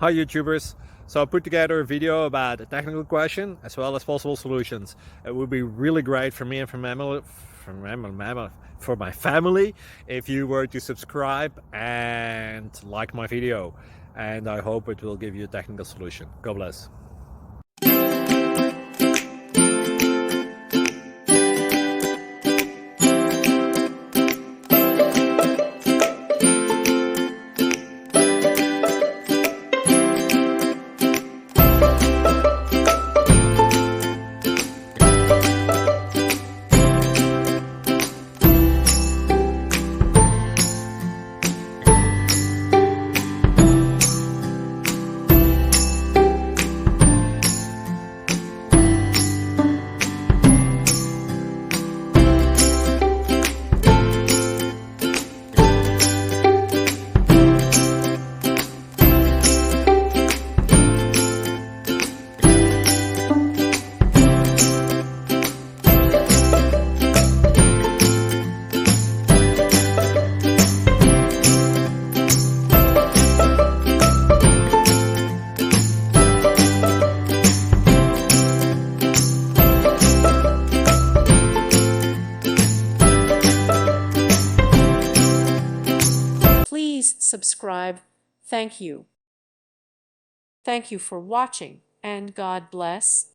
Hi YouTubers. So I put together a video about a technical question as well as possible solutions. It would be really great for me and for my family if you were to subscribe and like my video. And I hope it will give you a technical solution. God bless. Please subscribe. Thank you. Thank you for watching, and God bless.